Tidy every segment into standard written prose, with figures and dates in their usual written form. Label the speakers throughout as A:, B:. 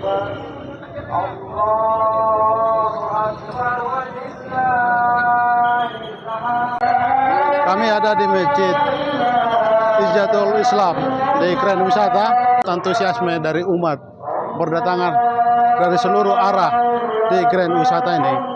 A: Kami ada di Masjid Izzatul Islam di Grand Wisata. Antusiasme dari umat berdatangan dari seluruh arah di Grand Wisata ini.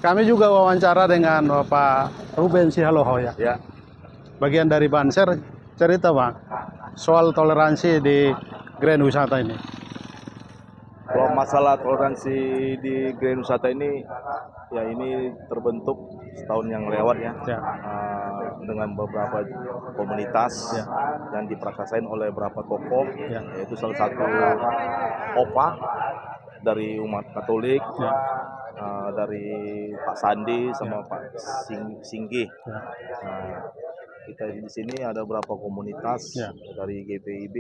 A: Kami juga wawancara dengan Bapak Ruben Sihaloho ya. Bagian dari Banser, cerita Bang soal toleransi di Grand Wisata ini.
B: Kalau masalah toleransi di Grand Wisata ini, ya ini terbentuk setahun yang lewat ya. Dengan beberapa komunitas yang diprakasain oleh beberapa tokoh, yaitu salah satu OPA dari umat Katolik, dari Pak Sandi sama Pak Singgi. Kita di sini ada beberapa komunitas dari GPIB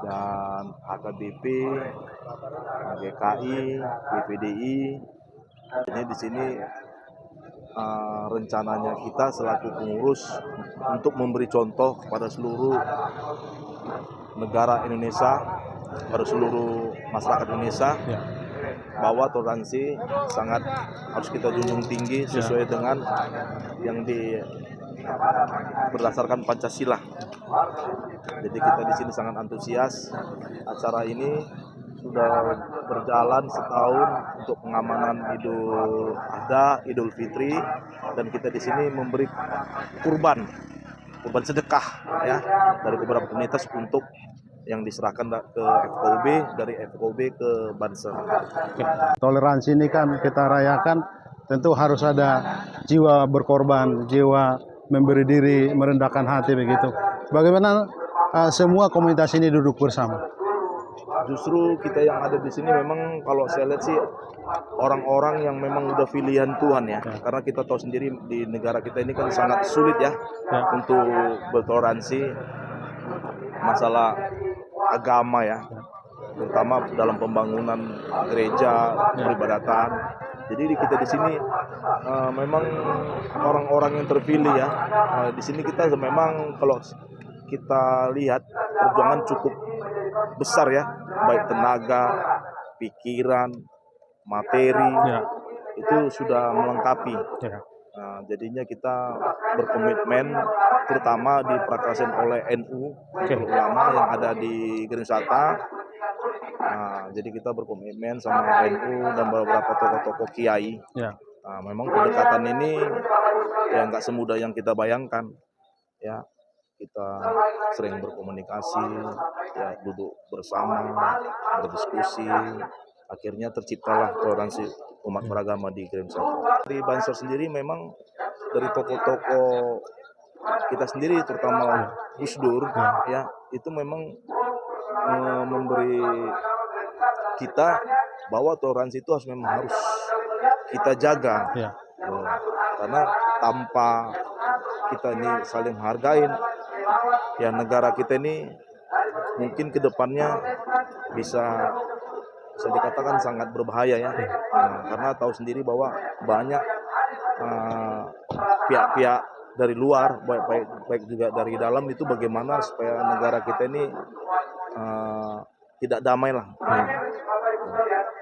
B: dan HKBP, GKI, BPDI. Ini di sini rencananya kita selaku pengurus untuk memberi contoh kepada seluruh negara Indonesia, pada seluruh masyarakat Indonesia, bahwa toleransi sangat harus kita junjung tinggi sesuai dengan yang berdasarkan Pancasila. Jadi kita di sini sangat antusias. Acara ini sudah berjalan setahun untuk pengamanan Idul Adha, Idul Fitri, dan kita di sini memberi kurban sedekah ya dari beberapa komunitas untuk yang diserahkan ke FKUB, dari FKUB ke Banser.
A: Toleransi ini kan kita rayakan, tentu harus ada jiwa berkorban, jiwa memberi diri, merendahkan hati begitu. Bagaimana semua komunitas ini duduk bersama?
B: Justru kita yang ada di sini memang kalau saya lihat sih orang-orang yang memang udah pilihan Tuhan ya. Karena kita tahu sendiri di negara kita ini kan sangat sulit ya untuk bertoleransi masalah agama ya, terutama dalam pembangunan gereja, peribadatan. Jadi kita di sini memang orang-orang yang terpilih ya. Di sini kita memang kalau kita lihat perjuangan cukup besar ya, baik tenaga, pikiran, materi, itu sudah melengkapi. Jadinya kita berkomitmen, terutama diprakasain oleh NU, ulama yang ada di Grand Wisata. Jadi kita berkomitmen sama NU dan beberapa tokoh-tokoh kiai. Memang pendekatan ini ya nggak semudah yang kita bayangkan. Ya, kita sering berkomunikasi, ya duduk bersama, berdiskusi. Akhirnya terciptalah toleransi umat beragama di Grand Wisata. Di Banser sendiri memang dari tokoh-tokoh kita sendiri, terutama Gus Dur, ya itu memang memberi kita bahwa toleransi itu harus kita jaga, karena tanpa kita ini saling hargain, ya negara kita ini mungkin kedepannya bisa dikatakan sangat berbahaya ya, karena tahu sendiri bahwa banyak pihak-pihak dari luar, baik juga dari dalam, itu bagaimana supaya negara kita ini tidak damai lah.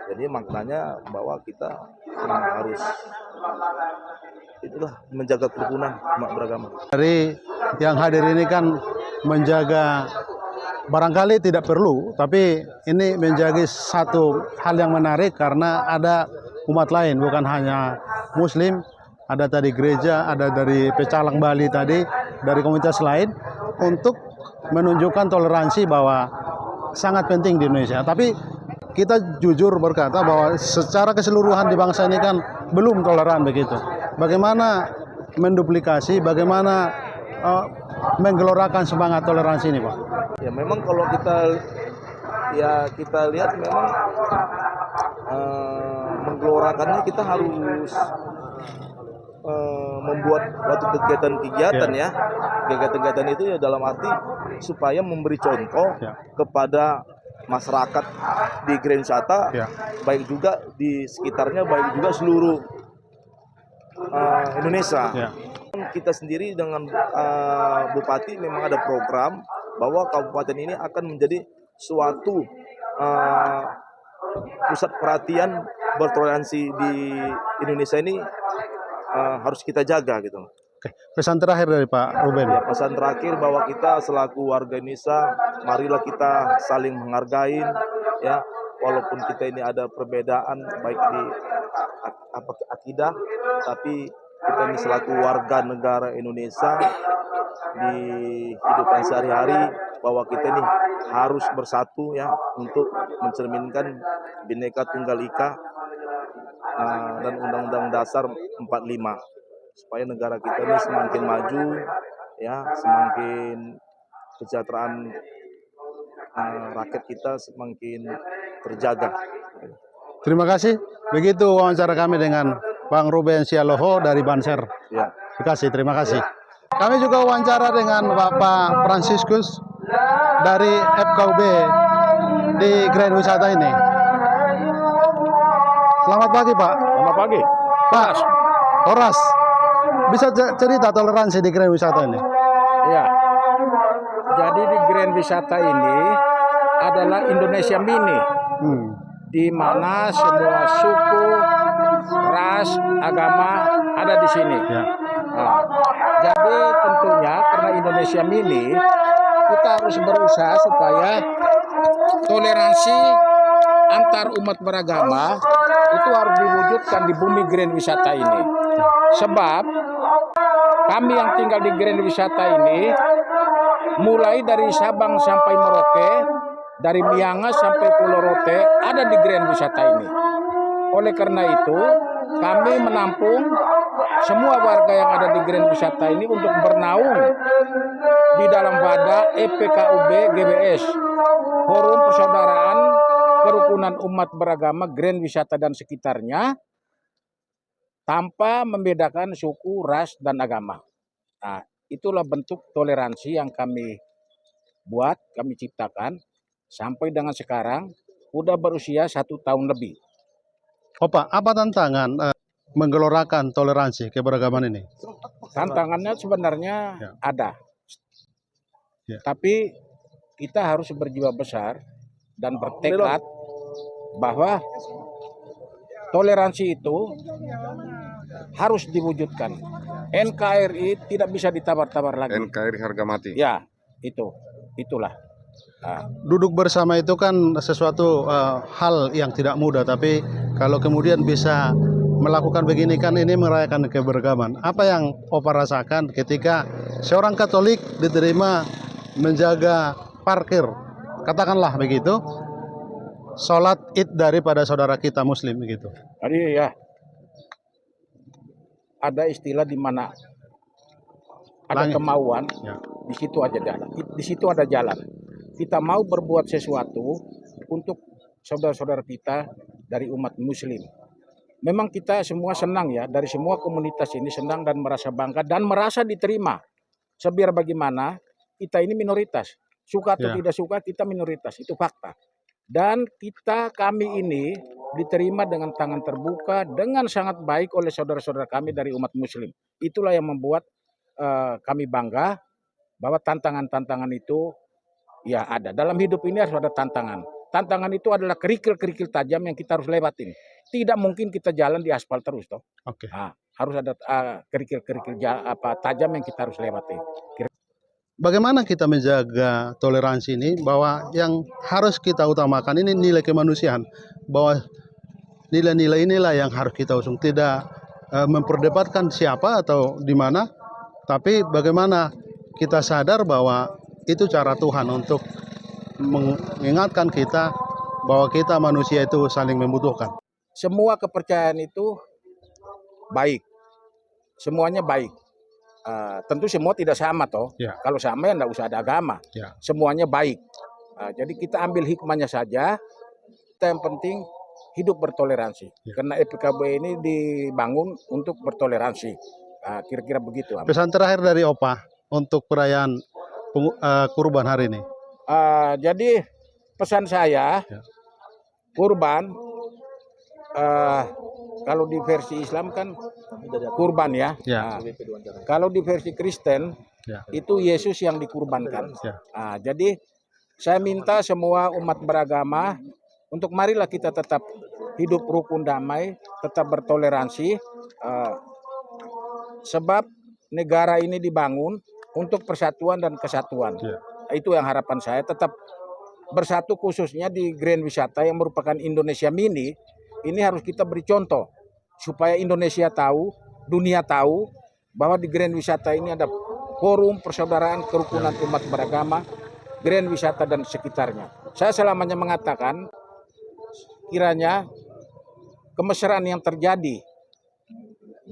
B: Jadi maknanya bahwa kita harus inilah menjaga kerukunan umat beragama.
A: Dari yang hadir ini kan menjaga, barangkali tidak perlu, tapi ini menjadi satu hal yang menarik karena ada umat lain, bukan hanya Muslim, ada tadi gereja, ada dari Pecalang Bali tadi, dari komunitas lain, untuk menunjukkan toleransi bahwa sangat penting di Indonesia. Tapi kita jujur berkata bahwa secara keseluruhan di bangsa ini kan belum toleran begitu. Bagaimana menduplikasi, bagaimana menggelorakan semangat toleransi ini, Pak?
B: Ya memang kalau kita lihat memang menggelorakannya kita harus membuat suatu kegiatan-kegiatan ya. Kegiatan-kegiatan itu ya dalam arti supaya memberi contoh kepada masyarakat di Grand Wisata, baik juga di sekitarnya, baik juga seluruh Indonesia. Kita sendiri dengan Bupati memang ada program bahwa kabupaten ini akan menjadi suatu pusat perhatian bertoleransi di Indonesia ini, harus kita jaga gitu.
A: Oke. Pesan terakhir dari Pak Ruben.
B: Ya, pesan terakhir bahwa kita selaku warga Indonesia, marilah kita saling menghargai ya, walaupun kita ini ada perbedaan baik di akidah, tapi kita ini selaku warga negara Indonesia di kehidupan sehari-hari, bahwa kita ini harus bersatu ya untuk mencerminkan Bhinneka Tunggal Ika dan Undang-Undang Dasar 45, supaya negara kita ini semakin maju ya, semakin kesejahteraan rakyat kita semakin terjaga.
A: Terima kasih. Begitu wawancara kami dengan Bang Ruben Sialoho dari Banser.
B: Ya.
A: Terima kasih. Kami juga wawancara dengan Bapak Fransiskus dari FKUB di Grand Wisata ini. Selamat pagi, Pak.
C: Selamat pagi.
A: Pak Horas, bisa cerita toleransi di Grand Wisata ini?
C: Ya. Jadi di Grand Wisata ini adalah Indonesia Mini, di mana semua suku, ras, agama ada di sini. Nah, jadi tentunya karena Indonesia Mini, kita harus berusaha supaya toleransi antar umat beragama itu harus diwujudkan di bumi Grand Wisata ini. Sebab kami yang tinggal di Grand Wisata ini, mulai dari Sabang sampai Merauke, dari Miangas sampai Pulau Rote ada di Grand Wisata ini. Oleh karena itu, kami menampung semua warga yang ada di Grand Wisata ini untuk bernaung di dalam wadah EPKUB GBS, Forum Persaudaraan Kerukunan Umat Beragama Grand Wisata dan sekitarnya, tanpa membedakan suku, ras, dan agama. Nah, itulah bentuk toleransi yang kami buat, kami ciptakan, sampai dengan sekarang, udah berusia 1 tahun lebih.
A: Pak, apa tantangan menggelorakan toleransi keberagaman ini?
C: Tantangannya sebenarnya ada. Tapi kita harus berjiwa besar dan bertekad bahwa toleransi itu harus diwujudkan. NKRI tidak bisa ditawar-tawar lagi.
D: NKRI harga mati.
C: Ya, itulah.
A: Duduk bersama itu kan sesuatu hal yang tidak mudah, tapi kalau kemudian bisa melakukan begini kan ini merayakan keberagaman. Apa yang Opa rasakan ketika seorang Katolik diterima menjaga parkir, katakanlah begitu, sholat Id daripada saudara kita Muslim begitu?
C: Jadi ya, ada istilah di mana ada kemauan, di situ aja jalan. Di situ ada jalan. Kita mau berbuat sesuatu untuk saudara-saudara kita dari umat Muslim. Memang kita semua senang ya, dari semua komunitas ini senang dan merasa bangga dan merasa diterima. Sebiar bagaimana, kita ini minoritas. Suka atau tidak suka, kita minoritas. Itu fakta. Dan kami ini diterima dengan tangan terbuka, dengan sangat baik oleh saudara-saudara kami dari umat Muslim. Itulah yang membuat kami bangga bahwa tantangan-tantangan itu ya ada. Dalam hidup ini harus ada tantangan. Tantangan itu adalah kerikil-kerikil tajam yang kita harus lewatin. Tidak mungkin kita jalan di aspal terus, toh.
A: Oke.
C: Nah, harus ada kerikil-kerikil tajam yang kita harus lewati.
A: Bagaimana kita menjaga toleransi ini, bahwa yang harus kita utamakan ini nilai kemanusiaan, bahwa nilai-nilai inilah yang harus kita usung, tidak memperdebatkan siapa atau di mana, tapi bagaimana kita sadar bahwa itu cara Tuhan untuk mengingatkan kita bahwa kita manusia itu saling membutuhkan.
C: Semua kepercayaan itu baik, semuanya baik. Tentu semua tidak sama toh.
A: Ya.
C: Kalau sama ya enggak usah ada agama.
A: Ya.
C: Semuanya baik. Jadi kita ambil hikmahnya saja. Kita yang penting hidup bertoleransi.
A: Ya.
C: Karena EPKB ini dibangun untuk bertoleransi. Kira-kira begitu.
A: Pesan terakhir dari Opa untuk perayaan kurban hari ini.
C: Jadi pesan saya, kurban, kalau di versi Islam kan kurban ya.
A: Ya.
C: Kalau di versi Kristen itu Yesus yang dikurbankan. Jadi saya minta semua umat beragama untuk marilah kita tetap hidup rukun damai, tetap bertoleransi, sebab negara ini dibangun untuk persatuan dan kesatuan. Itu yang harapan saya, tetap bersatu, khususnya di Grand Wisata yang merupakan Indonesia Mini. Ini harus kita beri contoh supaya Indonesia tahu, dunia tahu bahwa di Grand Wisata ini ada forum persaudaraan kerukunan umat beragama, Grand Wisata dan sekitarnya. Saya selamanya mengatakan kiranya kemesraan yang terjadi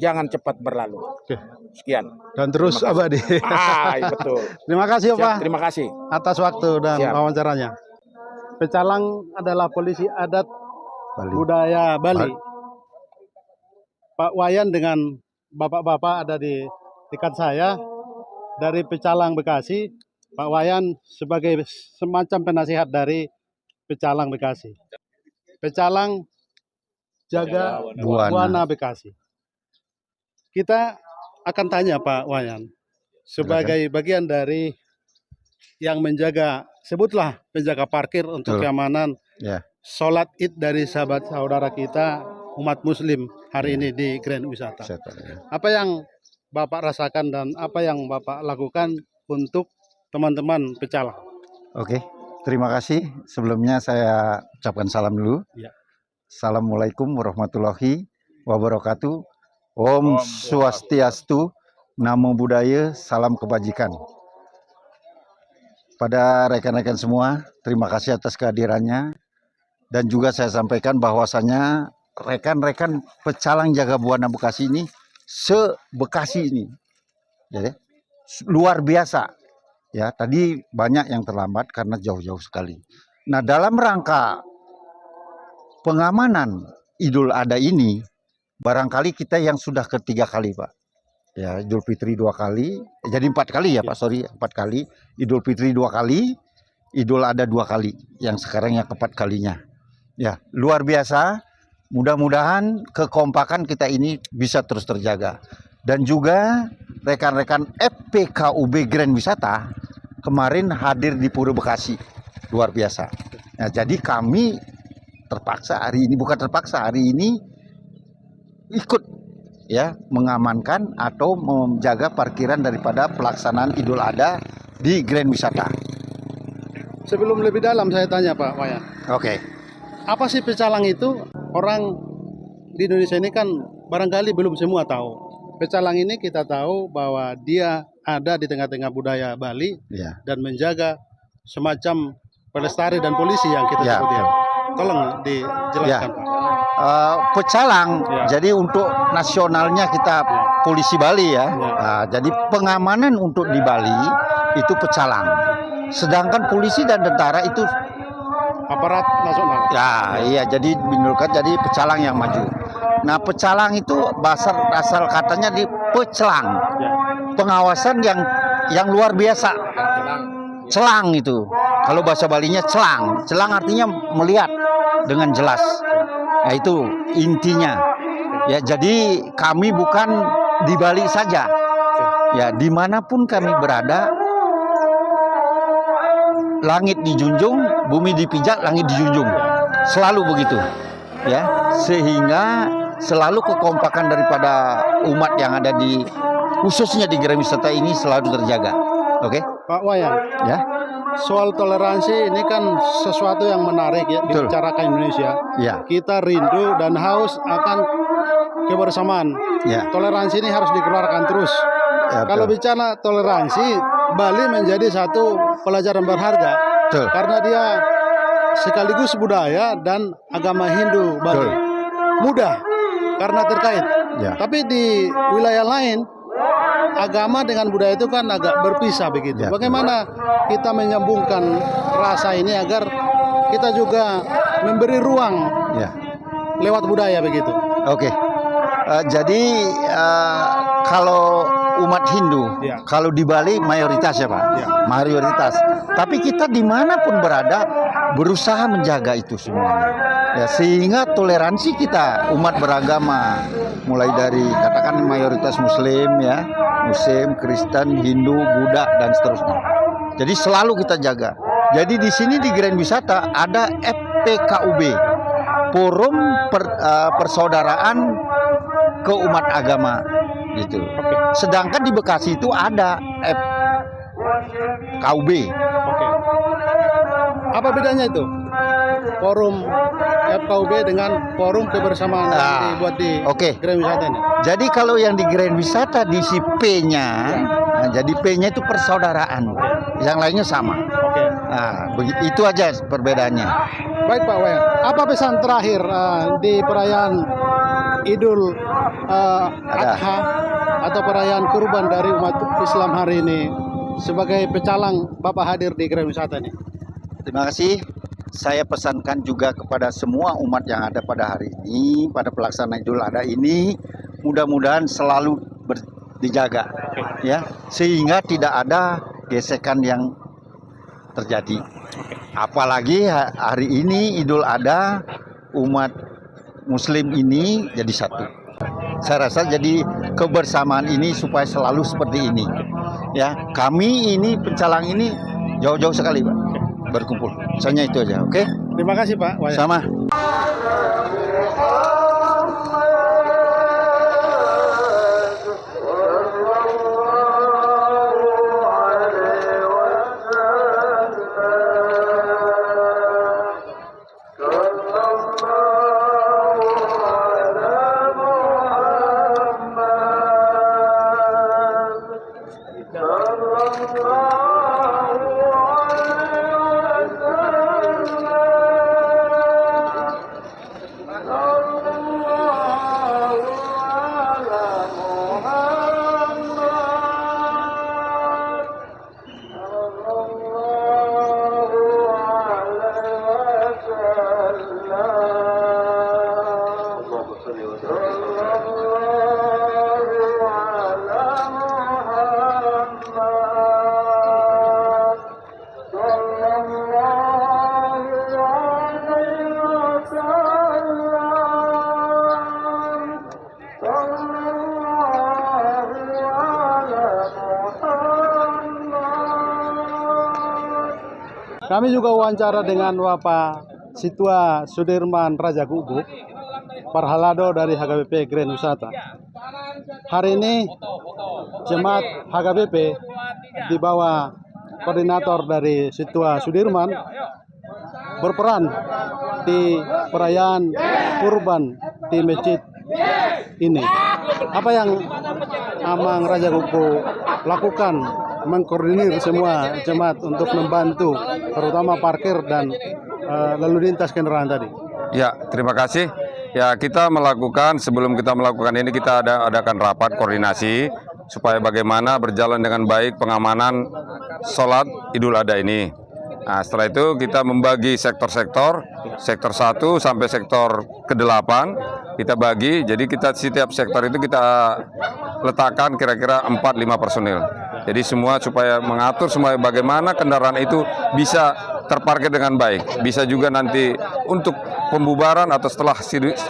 C: jangan cepat berlalu. Sekian.
A: Dan terus abadi.
C: Betul.
A: Terima kasih Pak.
C: Terima kasih
A: Atas waktu dan
C: Siap.
A: wawancaranya. Pecalang adalah polisi adat budaya Bali. Pak Wayan dengan bapak-bapak ada di dekat saya dari Pecalang Bekasi. Pak Wayan sebagai semacam penasihat dari Pecalang Bekasi. Pecalang jaga Buana Bekasi. Kita akan tanya Pak Wayan sebagai bagian dari yang menjaga, sebutlah penjaga parkir untuk keamanan sholat Id dari sahabat saudara kita umat Muslim hari ini di Grand Wisata. Apa yang Bapak rasakan dan apa yang Bapak lakukan untuk teman-teman Pecalang?
D: Oke, terima kasih. Sebelumnya saya ucapkan salam dulu. Assalamualaikum warahmatullahi wabarakatuh. Om Swastiastu, Namo Buddhaya, salam kebajikan. Pada rekan-rekan semua, terima kasih atas kehadirannya. Dan juga saya sampaikan bahwasanya rekan-rekan Pecalang Jaga Buana Bekasi ini se-Bekasi ini. Jadi, luar biasa. Ya, tadi banyak yang terlambat karena jauh-jauh sekali. Nah, dalam rangka pengamanan Idul Adha ini, barangkali kita yang sudah ketiga kali, Pak. Ya, Idul Fitri 2 kali, jadi 4 kali ya Pak, sorry, 4 kali. Idul Fitri 2 kali, Idul Adha 2 kali, yang sekarang yang keempat kalinya. Ya, luar biasa. Mudah-mudahan kekompakan kita ini bisa terus terjaga. Dan juga rekan-rekan FPKUB Grand Wisata kemarin hadir di Pura Bekasi, luar biasa. Nah, jadi kami terpaksa hari ini, bukan terpaksa, hari ini ikut ya mengamankan atau menjaga parkiran daripada pelaksanaan Idul Adha di Grand Wisata.
A: Sebelum lebih dalam saya tanya Pak Wayan.
D: Oke.
A: Apa sih Pecalang itu? Orang di Indonesia ini kan barangkali belum semua tahu. Pecalang ini kita tahu bahwa dia ada di tengah-tengah budaya Bali dan menjaga semacam pelestari dan polisi yang kita sebut ya. Tolong dijelaskan Pak.
D: Pecalang, jadi untuk nasionalnya kita polisi Bali ya. Nah, jadi pengamanan untuk di Bali itu Pecalang. Sedangkan polisi dan tentara itu
A: aparat nasional.
D: Ya, iya, jadi binulkan jadi Pecalang yang maju. Nah, Pecalang itu asal katanya di pecelang. Pengawasan yang luar biasa. Celang itu. Kalau bahasa Balinya celang. Celang artinya melihat dengan jelas. Nah, itu intinya. Ya, jadi kami bukan di Bali saja. Ya, dimanapun kami berada, langit dijunjung, bumi dipijak, langit dijunjung. Selalu begitu. Ya, sehingga selalu kekompakan daripada umat yang ada di khususnya di Grand Wisata ini selalu terjaga. Oke?
A: Pak Wayan,
D: Ya.
A: soal toleransi ini kan sesuatu yang menarik ya
D: Betul.
A: dibicarakan Indonesia.
D: Ya.
A: Kita rindu dan haus akan kebersamaan.
D: Ya.
A: Toleransi ini harus dikeluarkan terus.
D: Ya,
A: Kalau
D: betul.
A: bicara toleransi, Bali menjadi satu pelajaran berharga
D: Betul.
A: karena dia sekaligus budaya dan agama Hindu Bali.
D: Betul.
A: Mudah karena terkait.
D: Ya.
A: Tapi di wilayah lain agama dengan budaya itu kan agak berpisah begitu.
D: Ya.
A: Bagaimana kita menyambungkan rasa ini agar kita juga memberi ruang
D: Ya.
A: lewat budaya begitu.
D: Oke. Jadi kalau umat Hindu,
A: Ya.
D: kalau di Bali mayoritas ya Pak,
A: Ya.
D: mayoritas. Tapi kita dimanapun berada berusaha menjaga itu semuanya. Ya, sehingga toleransi kita umat beragama, mulai dari katakan mayoritas Muslim ya, Muslim, Kristen, Hindu, Buddha dan seterusnya. Jadi selalu kita jaga. Jadi di sini di Grand Wisata ada FPKUB, Forum Persaudaraan Keumat Agama gitu. Sedangkan di Bekasi itu ada FKUB.
A: Oke. Apa bedanya itu? Forum FKUB dengan forum kebersamaan yang
D: Ah,
A: dibuat di
D: oke.
A: Grand Wisata ini.
D: Jadi kalau yang di Grand Wisata di si P-nya, nah, jadi P-nya itu persaudaraan. Yang lainnya sama.
A: Oke.
D: Nah, itu aja perbedaannya.
A: Baik Pak Wayan, apa pesan terakhir di perayaan Idul Adha atau perayaan kurban dari umat Islam hari ini sebagai pecalang Bapak hadir di Grand Wisata ini?
D: Terima kasih. Saya pesankan juga kepada semua umat yang ada pada hari ini, pada pelaksanaan Idul Adha ini, mudah-mudahan selalu dijaga, ya, sehingga tidak ada gesekan yang terjadi. Apalagi hari ini Idul Adha, umat Muslim ini jadi satu. Saya rasa jadi kebersamaan ini supaya selalu seperti ini. Ya, kami ini pencalang ini jauh-jauh sekali, Pak, berkumpul. Misalnya itu aja, oke?
A: Terima kasih Pak Wayan.
D: Sama.
A: Kami juga wawancara dengan Bapak Situa Sudirman Raja Guguk, Parhalado dari HKBP Grand Wisata. Hari ini jemaat HKBP di bawah koordinator dari Situa Sudirman berperan di perayaan kurban di masjid ini. Apa yang Amang Raja Guguk lakukan mengkoordinir semua jemaat untuk membantu terutama parkir dan lalu lintas kendaraan tadi.
E: Ya, terima kasih. Ya, kita melakukan, sebelum kita melakukan ini kita adakan rapat koordinasi supaya bagaimana berjalan dengan baik pengamanan sholat Idul Adha ini. Nah, setelah itu kita membagi sektor-sektor, sektor 1 sampai sektor ke-8 kita bagi. Jadi kita setiap sektor itu kita letakkan kira-kira 4-5 personil. Jadi semua supaya mengatur semua bagaimana kendaraan itu bisa terparkir dengan baik. Bisa juga nanti untuk pembubaran atau setelah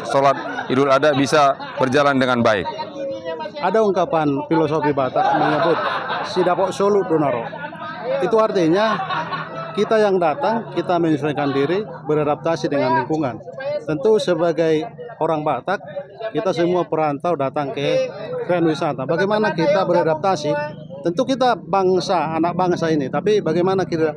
E: sholat Idul Adha bisa berjalan dengan baik.
A: Ada ungkapan filosofi Batak menyebut sidapok solu donaro. Itu artinya kita yang datang, kita menyesuaikan diri, beradaptasi dengan lingkungan. Tentu sebagai orang Batak, kita semua perantau datang ke Grand Wisata. Bagaimana kita beradaptasi? Tentu kita bangsa, anak bangsa ini, tapi bagaimana kita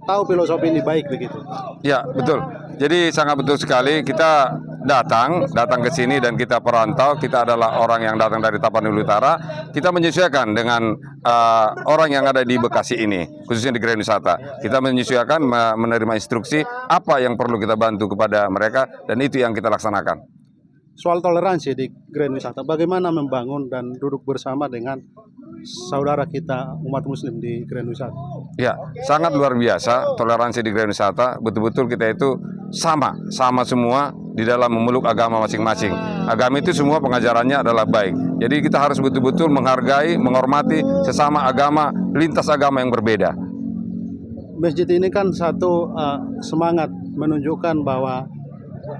A: tahu filosofi ini baik begitu?
E: Ya, betul. Jadi sangat betul sekali, kita datang ke sini dan kita perantau, kita adalah orang yang datang dari Tapanuli Utara, kita menyesuaikan dengan orang yang ada di Bekasi ini, khususnya di Grand Wisata. Kita menyesuaikan, menerima instruksi apa yang perlu kita bantu kepada mereka, dan itu yang kita laksanakan.
A: Soal toleransi di Grand Wisata, bagaimana membangun dan duduk bersama dengan saudara kita umat muslim di Grand Wisata?
E: Ya, sangat luar biasa toleransi di Grand Wisata. Betul-betul kita itu sama semua di dalam memeluk agama masing-masing. Agama itu semua pengajarannya adalah baik. Jadi kita harus betul-betul menghargai, menghormati sesama agama, lintas agama yang berbeda.
A: Masjid ini kan satu semangat menunjukkan bahwa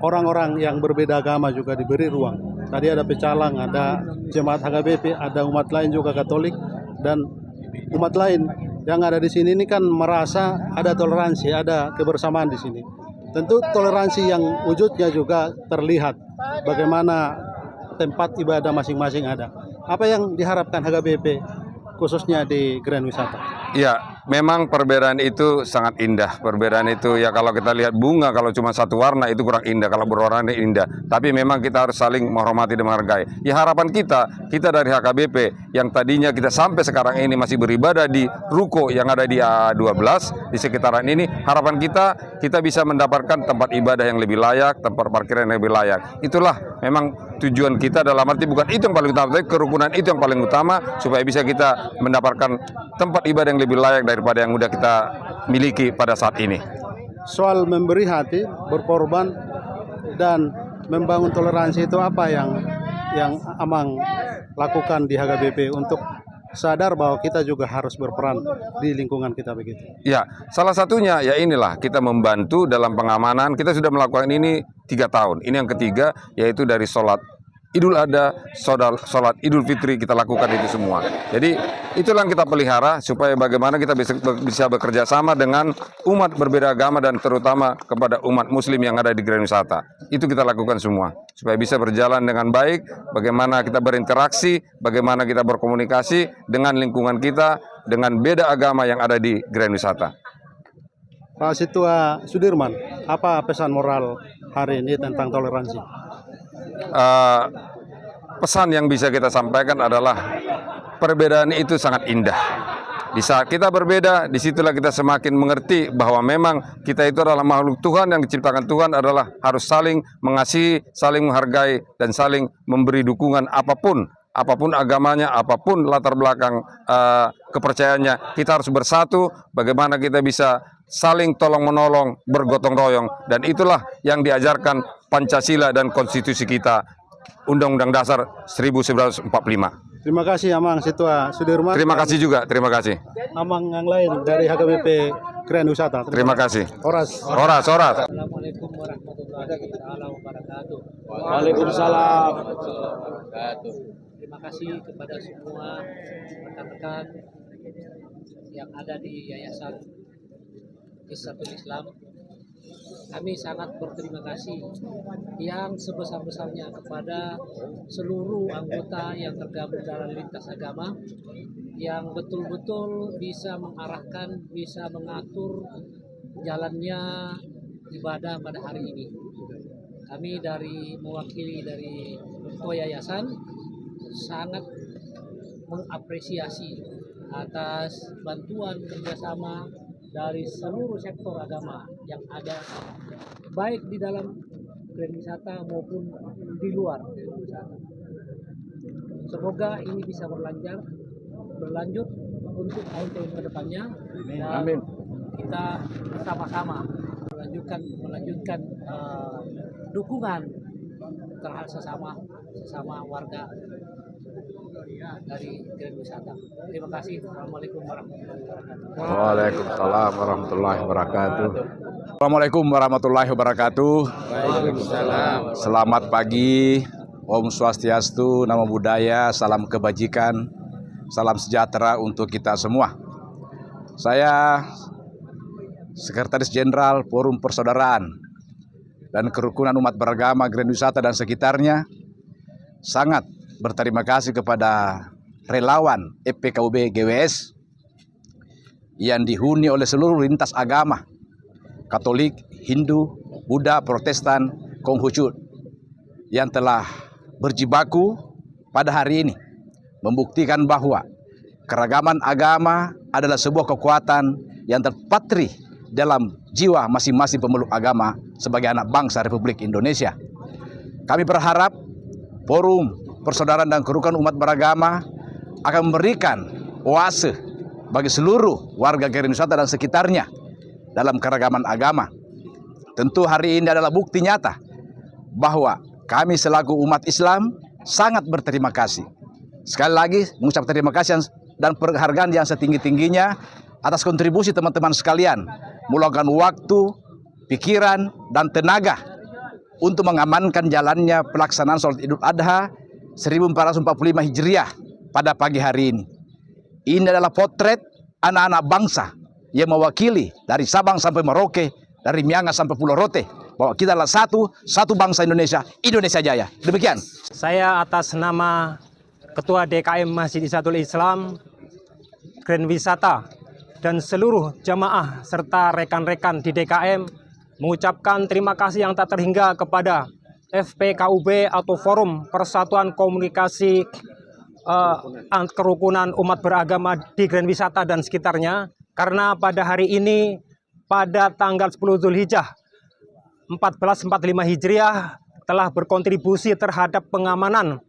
A: orang-orang yang berbeda agama juga diberi ruang. Tadi ada pecalang, ada jemaat HKBP, ada umat lain juga Katolik, dan umat lain yang ada di sini ini kan merasa ada toleransi, ada kebersamaan di sini. Tentu toleransi yang wujudnya juga terlihat bagaimana tempat ibadah masing-masing ada. Apa yang diharapkan HKBP khususnya di Grand Wisata?
E: Ya, memang perbedaan itu sangat indah. Perbedaan itu ya kalau kita lihat bunga, kalau cuma satu warna itu kurang indah, kalau berwarna indah. Tapi memang kita harus saling menghormati dan menghargai. Ya harapan kita dari HKBP yang tadinya kita sampai sekarang ini masih beribadah di ruko yang ada di A12 di sekitaran ini, harapan kita bisa mendapatkan tempat ibadah yang lebih layak, tempat parkiran yang lebih layak. Itulah memang tujuan kita, dalam arti bukan itu yang paling utama, tapi kerukunan itu yang paling utama supaya bisa kita mendapatkan tempat ibadah yang lebih layak daripada yang udah kita miliki pada saat ini.
A: Soal memberi hati, berkorban, dan membangun toleransi itu apa yang Amang lakukan di HKBP untuk sadar bahwa kita juga harus berperan di lingkungan kita begitu?
E: Ya, salah satunya ya inilah kita membantu dalam pengamanan. Kita sudah melakukan ini 3 tahun. Ini yang ketiga, yaitu dari sholat Idul Adha, sholat Idul Fitri, kita lakukan itu semua. Jadi itulah yang kita pelihara supaya bagaimana kita bisa bekerja sama dengan umat berbeda agama dan terutama kepada umat muslim yang ada di Grand Wisata. Itu kita lakukan semua supaya bisa berjalan dengan baik, bagaimana kita berinteraksi, bagaimana kita berkomunikasi dengan lingkungan kita, dengan beda agama yang ada di Grand Wisata.
A: Pak Situa Sudirman, apa pesan moral hari ini tentang toleransi?
E: Pesan yang bisa kita sampaikan adalah perbedaan itu sangat indah. Di saat kita berbeda, disitulah kita semakin mengerti bahwa memang kita itu adalah makhluk Tuhan yang diciptakan Tuhan, adalah harus saling mengasihi, saling menghargai, dan saling memberi dukungan apapun agamanya, apapun latar belakang kepercayaannya. Kita harus bersatu, bagaimana kita bisa saling tolong-menolong, bergotong royong, dan itulah yang diajarkan Pancasila dan konstitusi kita, Undang-Undang Dasar 1945.
A: Terima kasih Amang Situa Sudirman.
E: Terima kasih juga, terima kasih.
A: Amang yang lain dari HKBP Grand Wisata.
E: Terima kasih.
A: Oras.
F: Assalamualaikum warahmatullahi wabarakatuh.
B: Waalaikumsalam.
F: Terima kasih kepada semua rekan-rekan yang ada di Yayasan Hizbul Islam. Kami sangat berterima kasih yang sebesar-besarnya kepada seluruh anggota yang tergabung dalam lintas agama yang betul-betul bisa mengarahkan, bisa mengatur jalannya ibadah pada hari ini. Kami mewakili dari Ketua Yayasan sangat mengapresiasi atas bantuan kerjasama dari seluruh sektor agama yang ada, baik di dalam Grand Wisata maupun di luar Grand Wisata. Semoga ini bisa berlanjut untuk tahun-tahun ke depannya.
B: Amin.
F: Kita sama-sama melanjutkan dukungan terhadap sesama warga dari Grand Wisata. Terima kasih. Assalamualaikum warahmatullahi wabarakatuh.
G: Waalaikumsalam warahmatullahi wabarakatuh. Assalamualaikum warahmatullahi wabarakatuh.
B: Waalaikumsalam.
G: Selamat pagi, Om Swastiastu, Namo Buddhaya, salam kebajikan, salam sejahtera untuk kita semua. Saya Sekretaris Jenderal Forum Persaudaraan dan Kerukunan Umat Beragama Grand Wisata dan sekitarnya, sangat berterima kasih kepada relawan FPKUB GWS yang dihuni oleh seluruh lintas agama, Katolik, Hindu, Buddha, Protestan, Konghucu, yang telah berjibaku pada hari ini, membuktikan bahwa keragaman agama adalah sebuah kekuatan yang terpatri dalam jiwa masing-masing pemeluk agama sebagai anak bangsa Republik Indonesia. Kami berharap Forum Persaudaraan dan Kerukunan Umat Beragama akan memberikan oase bagi seluruh warga Grand Wisata dan sekitarnya dalam keragaman agama. Tentu hari ini adalah bukti nyata bahwa kami selaku umat Islam sangat berterima kasih. Sekali lagi mengucap terima kasih dan penghargaan yang setinggi-tingginya atas kontribusi teman-teman sekalian, meluangkan waktu, pikiran, dan tenaga untuk mengamankan jalannya pelaksanaan sholat Idul Adha 1445 Hijriah pada pagi hari ini. Ini adalah potret anak-anak bangsa yang mewakili dari Sabang sampai Merauke, dari Miangas sampai Pulau Rote, bahwa kita adalah satu bangsa Indonesia, Indonesia Jaya. Demikian.
H: Saya atas nama Ketua DKM Masjid Izzatuul Islam, Grand Wisata, dan seluruh jamaah serta rekan-rekan di DKM mengucapkan terima kasih yang tak terhingga kepada FPKUB atau Forum Persatuan Komunikasi Kerukunan Umat Beragama di Grand Wisata dan sekitarnya, karena pada hari ini pada tanggal 10 Zulhijjah 1445 Hijriah telah berkontribusi terhadap pengamanan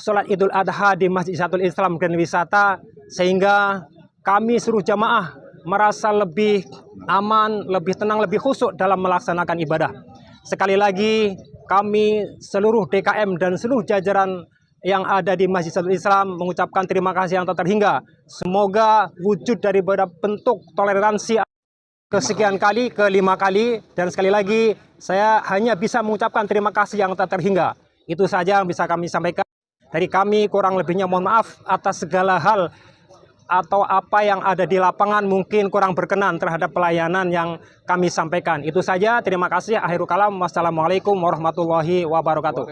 H: sholat Idul Adha di Masjid Izzatuul Islam Grand Wisata, sehingga kami seluruh jamaah merasa lebih aman, lebih tenang, lebih khusyuk dalam melaksanakan ibadah. Sekali lagi kami seluruh DKM dan seluruh jajaran yang ada di Masjid Izzatuul Islam mengucapkan terima kasih yang tak terhingga. Semoga wujud daripada bentuk toleransi kesekian kali, kelima kali, dan sekali lagi saya hanya bisa mengucapkan terima kasih yang tak terhingga. Itu saja yang bisa kami sampaikan. Dari kami kurang lebihnya mohon maaf atas segala hal atau apa yang ada di lapangan mungkin kurang berkenan terhadap pelayanan yang kami sampaikan. Itu saja, terima kasih. Akhirul kalam, wassalamualaikum warahmatullahi wabarakatuh.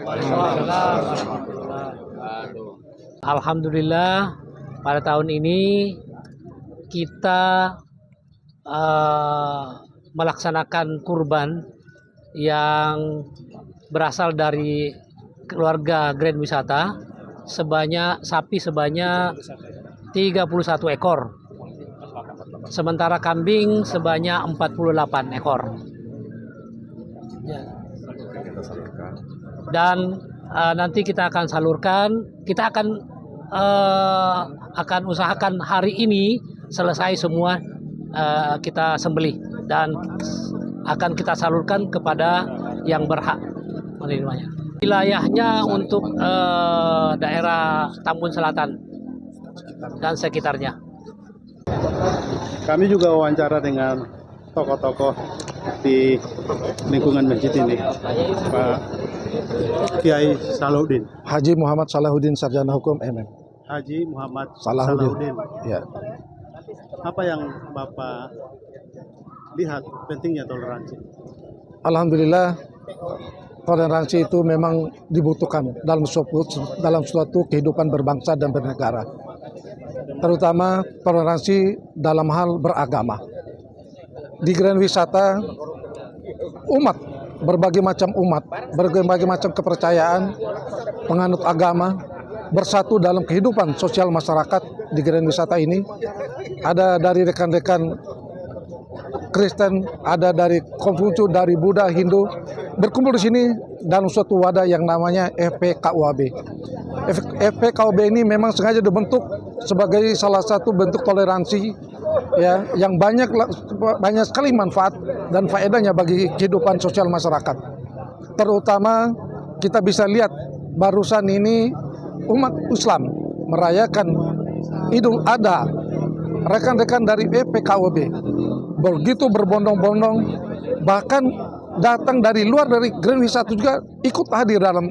F: Alhamdulillah, pada tahun ini kita melaksanakan kurban yang berasal dari keluarga Grand Wisata sapi sebanyak 31 ekor. Sementara kambing sebanyak 48 ekor. Dan nanti kita akan salurkan, kita akan usahakan hari ini selesai semua kita sembelih dan akan kita salurkan kepada yang berhak menerimanya. Wilayahnya untuk daerah Tambun Selatan dan sekitarnya.
A: Kami juga wawancara dengan tokoh-tokoh di lingkungan masjid ini, Pak Kiai Salahuddin.
I: Haji Muhammad Salahuddin, Sarjana Hukum MM.
A: Haji Muhammad
I: Salahuddin.
A: Salahuddin.
I: Ya.
A: Apa yang Bapak lihat pentingnya toleransi?
I: Alhamdulillah, toleransi itu memang dibutuhkan dalam suatu kehidupan berbangsa dan bernegara. Terutama toleransi dalam hal beragama. Di Grand Wisata, berbagai macam kepercayaan, penganut agama, bersatu dalam kehidupan sosial masyarakat di Grand Wisata ini. Ada dari rekan-rekan Kristen, ada dari Konghucu, dari Buddha, Hindu, berkumpul di sini dalam suatu wadah yang namanya FPKUB. FPKUB ini memang sengaja dibentuk sebagai salah satu bentuk toleransi, ya, yang banyak sekali manfaat dan faedahnya bagi kehidupan sosial masyarakat. Terutama kita bisa lihat barusan ini umat Islam merayakan Idul Adha. Rekan-rekan dari FPKUB begitu berbondong-bondong, bahkan datang dari luar dari Grand Wisata juga ikut hadir dalam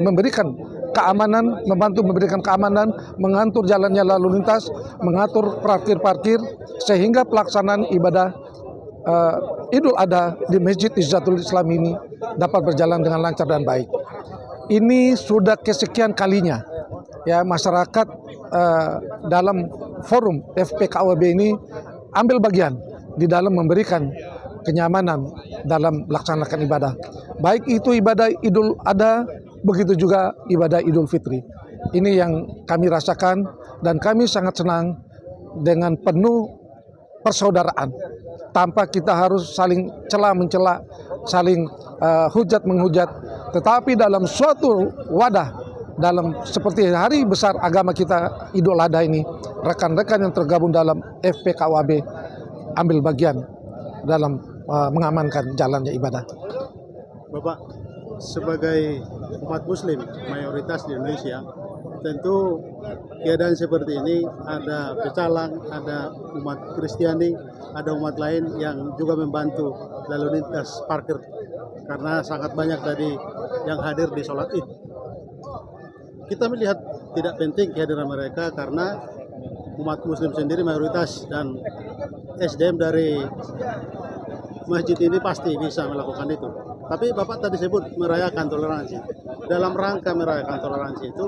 I: memberikan keamanan, membantu memberikan keamanan, mengatur jalannya lalu lintas, mengatur parkir-parkir, sehingga pelaksanaan ibadah Idul Adha di Masjid Izzatuul Islam ini dapat berjalan dengan lancar dan baik. ini sudah kesekian kalinya ya masyarakat dalam forum FPKUB ini ambil bagian di dalam memberikan kenyamanan dalam melaksanakan ibadah. Baik itu ibadah Idul Adha, begitu juga ibadah Idul Fitri. Ini yang kami rasakan dan kami sangat senang dengan penuh persaudaraan. Tanpa kita harus saling cela-mencela, saling hujat menghujat, tetapi dalam suatu wadah, dalam seperti hari besar agama kita Idul Adha ini, rekan-rekan yang tergabung dalam FPKUB ambil bagian dalam mengamankan jalannya ibadah.
A: Bapak, sebagai umat muslim mayoritas di Indonesia, tentu keadaan seperti ini ada pecalang, ada umat Kristiani, ada umat lain yang juga membantu lalu lintas parkir karena sangat banyak tadi yang hadir di sholat Id. Kita melihat tidak penting kehadiran mereka karena umat muslim sendiri mayoritas dan SDM dari masjid ini pasti bisa melakukan itu. Tapi Bapak tadi sebut merayakan toleransi. Dalam rangka merayakan toleransi itu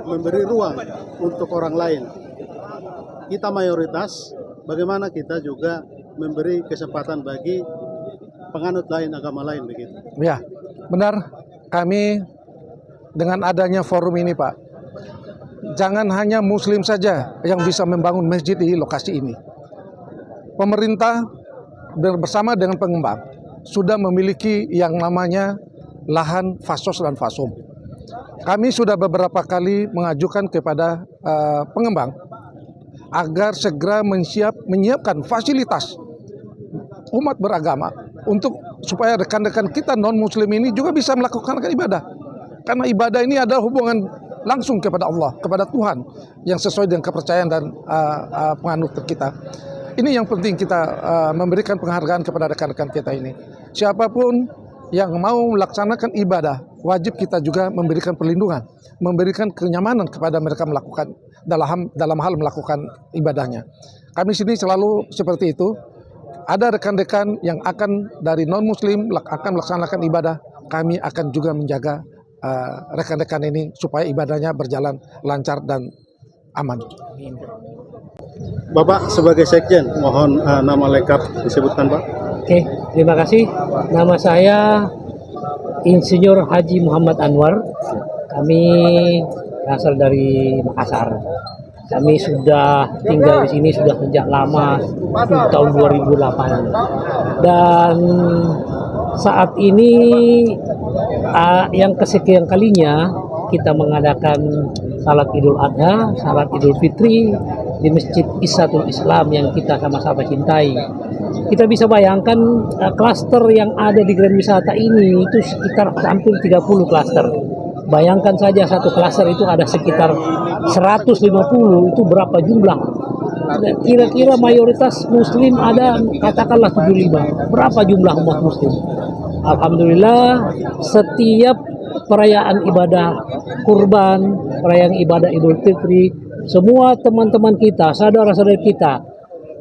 A: memberi ruang untuk orang lain. Kita mayoritas, bagaimana kita juga memberi kesempatan bagi penganut lain, agama lain begitu.
I: Ya, benar. Kami dengan adanya forum ini, Pak, jangan hanya muslim saja yang bisa membangun masjid di lokasi ini. Pemerintah bersama dengan pengembang sudah memiliki yang namanya lahan fasos dan fasom. Kami sudah beberapa kali mengajukan kepada pengembang agar segera menyiapkan fasilitas umat beragama untuk supaya rekan-rekan kita non-muslim ini juga bisa melakukan ibadah. Karena ibadah ini adalah hubungan langsung kepada Allah, kepada Tuhan yang sesuai dengan kepercayaan dan penganut kita. Ini yang penting kita memberikan penghargaan kepada rekan-rekan kita ini. Siapapun yang mau melaksanakan ibadah, wajib kita juga memberikan perlindungan, memberikan kenyamanan kepada mereka melakukan dalam hal melakukan ibadahnya. Kami sini selalu seperti itu. Ada rekan-rekan yang akan dari non-muslim akan melaksanakan ibadah, kami akan juga menjaga rekan-rekan ini supaya ibadahnya berjalan lancar dan aman.
A: Bapak sebagai sekjen, mohon nama lengkap disebutkan, Pak.
F: Oke, terima kasih. Nama saya Insinyur Haji Muhammad Anwar. Kami berasal dari Makassar. Kami sudah tinggal di sini sudah sejak lama, tahun 2008. Dan saat ini yang kesekian kalinya kita mengadakan salat Idul Adha, salat Idul Fitri di Masjid Isatul Islam yang kita sama-sama cintai. Kita bisa bayangkan klaster yang ada di Grand Wisata ini itu sekitar hampir 30 klaster. Bayangkan saja satu klaster itu ada sekitar 150, itu berapa jumlah? Kira-kira mayoritas muslim ada katakanlah 75. Berapa jumlah umat muslim? Alhamdulillah setiap perayaan ibadah kurban, perayaan ibadah Idul Fitri, semua teman-teman kita, saudara-saudara kita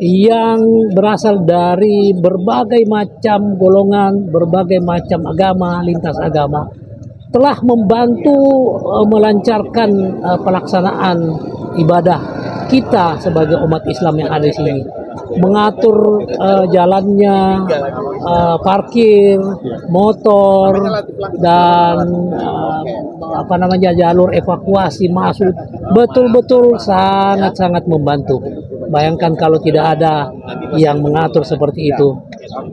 F: yang berasal dari berbagai macam golongan, berbagai macam agama, lintas agama, telah membantu melancarkan pelaksanaan ibadah kita sebagai umat Islam yang ada di sini, mengatur jalannya parkir motor dan jalur evakuasi masuk, betul-betul sangat-sangat membantu. Bayangkan kalau tidak ada yang mengatur seperti itu,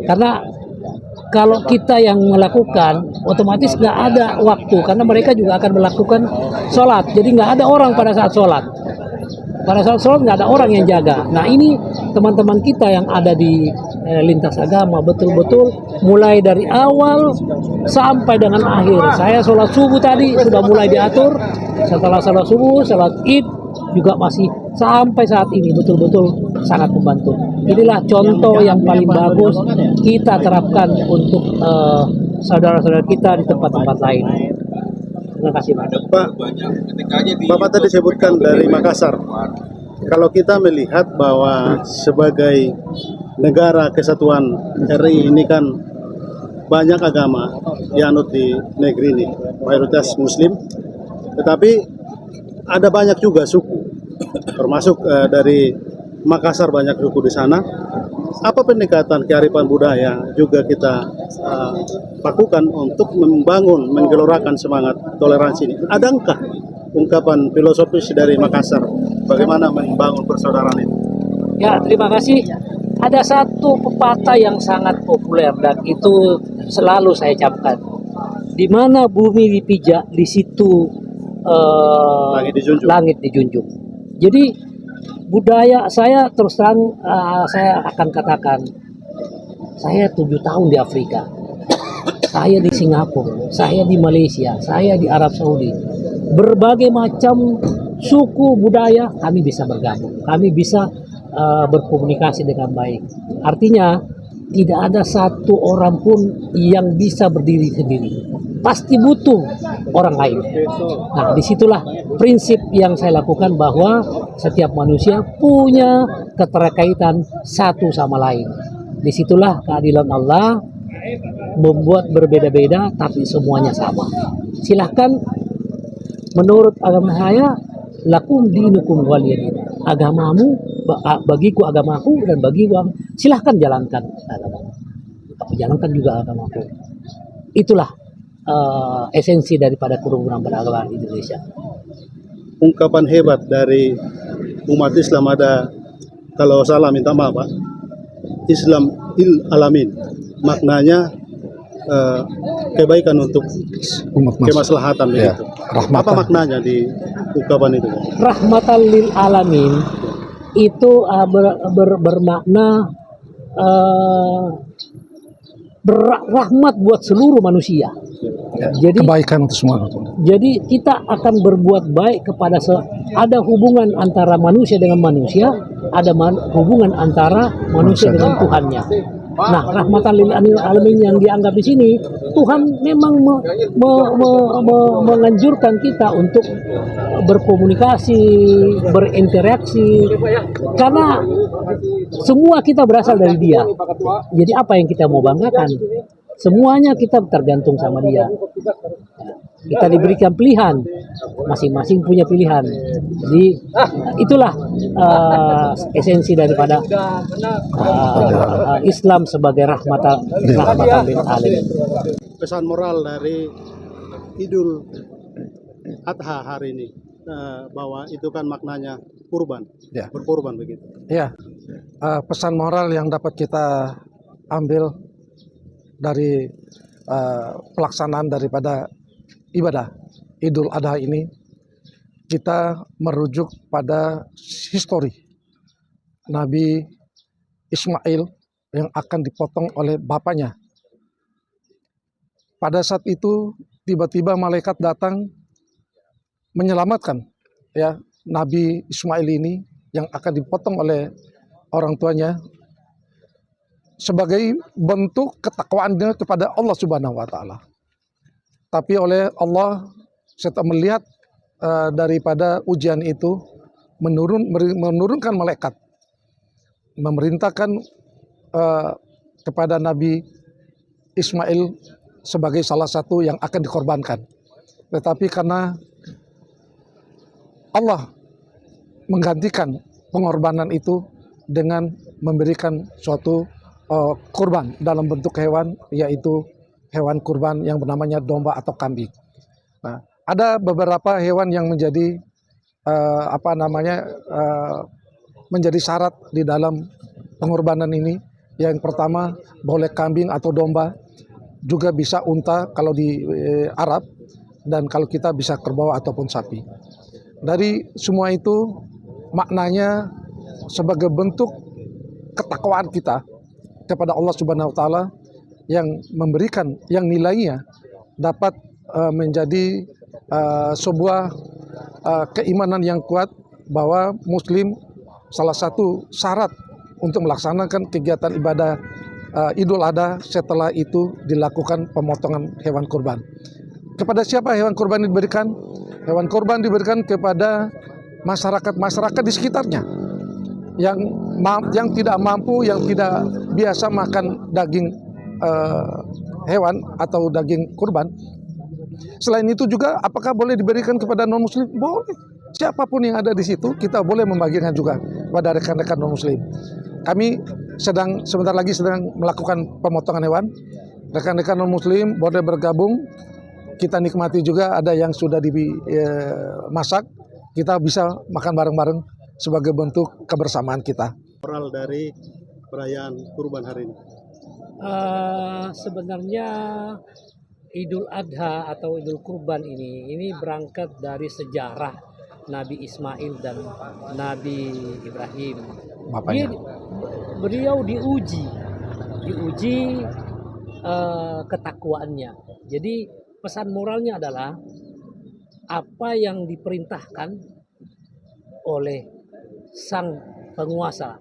F: karena kalau kita yang melakukan, otomatis nggak ada waktu, karena mereka juga akan melakukan sholat. Jadi nggak ada orang pada saat sholat. Pada saat sholat nggak ada orang yang jaga. Nah ini teman-teman kita yang ada di lintas agama, betul-betul mulai dari awal sampai dengan akhir. Saya sholat subuh tadi sudah mulai diatur. Setelah sholat subuh, sholat Id juga masih sampai saat ini betul-betul sangat membantu. Inilah contoh yang paling bagus kita terapkan untuk saudara-saudara kita di tempat-tempat lain. Terima kasih, Pak.
A: Bapak tadi sebutkan dari Makassar. Kalau kita melihat bahwa sebagai negara kesatuan RI ini kan banyak agama dianut di negeri ini, mayoritas Muslim, tetapi ada banyak juga suku, termasuk dari Makassar banyak suku di sana. Apa pendekatan kearifan budaya juga kita lakukan untuk membangun, menggelorakan semangat toleransi ini? Adakah ungkapan filosofis dari Makassar bagaimana membangun persaudaraan itu?
F: Ya, terima kasih. Ada satu pepatah yang sangat populer dan itu selalu saya camkan. Di mana bumi dipijak, di situ langit dijunjung. Jadi budaya saya terus terang saya akan katakan, saya 7 tahun di Afrika, saya di Singapura, saya di Malaysia, saya di Arab Saudi. Berbagai macam suku budaya kami bisa bergabung, kami bisa berkomunikasi dengan baik. Artinya tidak ada satu orang pun yang bisa berdiri sendiri, pasti butuh orang lain. Nah, disitulah prinsip yang saya lakukan, bahwa setiap manusia punya keterkaitan satu sama lain. Disitulah keadilan Allah membuat berbeda-beda tapi semuanya sama. Silahkan, menurut agama saya, lakum dinukum waliyadin. Agamamu bagiku agamaku, dan bagiku silahkan jalankan agamamu, tapi jalankan juga agamaku. Itulah esensi daripada kerukunan beragama di Indonesia.
A: Ungkapan hebat dari umat Islam ada, kalau salah minta maaf Pak, Islam il alamin, maknanya kebaikan untuk kemaslahatan begitu. Apa maknanya di ungkapan itu?
F: Rahmatan lil alamin itu bermakna rahmat buat seluruh manusia. Jadi
I: Kebaikan untuk semua.
F: Jadi kita akan berbuat baik kepada ada hubungan antara manusia dengan manusia, ada hubungan antara manusia dengan Tuhannya. Nah, rahmatan lil alamin yang dianggap di sini, Tuhan memang menganjurkan kita untuk berkomunikasi, berinteraksi, karena semua kita berasal dari Dia. Jadi apa yang kita mau banggakan? Semuanya kita tergantung sama Dia. Kita diberikan pilihan, masing-masing punya pilihan. Jadi itulah esensi daripada Islam sebagai rahmatan lil alamin.
A: Pesan moral dari Idul Adha hari ini, bahwa itu kan maknanya kurban, berkorban begitu.
I: Ya, pesan moral yang dapat kita ambil dari pelaksanaan daripada ibadah Idul Adha ini, kita merujuk pada histori Nabi Ismail yang akan dipotong oleh bapaknya. Pada saat itu tiba-tiba malaikat datang menyelamatkan Nabi Ismail ini yang akan dipotong oleh orang tuanya sebagai bentuk ketakwaannya kepada Allah Subhanahu wa taala. Tapi oleh Allah, setelah melihat daripada ujian itu, menurunkan malaikat, memerintahkan kepada Nabi Ismail sebagai salah satu yang akan dikorbankan. Tetapi karena Allah menggantikan pengorbanan itu dengan memberikan suatu kurban dalam bentuk hewan, yaitu hewan kurban yang bernamanya domba atau kambing. Nah, ada beberapa hewan yang menjadi menjadi syarat di dalam pengorbanan ini. Yang pertama, boleh kambing atau domba, juga bisa unta kalau di Arab, dan kalau kita bisa kerbau ataupun sapi. Dari semua itu maknanya sebagai bentuk ketakwaan kita kepada Allah Subhanahu wa taala, yang memberikan, yang nilainya dapat menjadi sebuah keimanan yang kuat bahwa Muslim salah satu syarat untuk melaksanakan kegiatan ibadah Idul Adha, setelah itu dilakukan pemotongan hewan kurban. Kepada siapa hewan kurban diberikan? Hewan kurban diberikan kepada masyarakat di sekitarnya yang tidak mampu, yang tidak biasa makan daging hewan atau daging kurban. Selain itu juga apakah boleh diberikan kepada non-muslim? Boleh. Siapapun yang ada di situ kita boleh membagikan juga pada rekan-rekan non-muslim. Kami sebentar lagi sedang melakukan pemotongan hewan. Rekan-rekan non-muslim boleh bergabung. Kita nikmati juga, ada yang sudah dimasak. Kita bisa makan bareng-bareng sebagai bentuk kebersamaan kita.
A: Moral dari perayaan kurban hari ini.
F: Sebenarnya Idul Adha atau Idul Kurban ini berangkat dari sejarah Nabi Ismail dan Nabi Ibrahim. Beliau diuji ketakwaannya. Jadi pesan moralnya adalah apa yang diperintahkan oleh sang penguasa,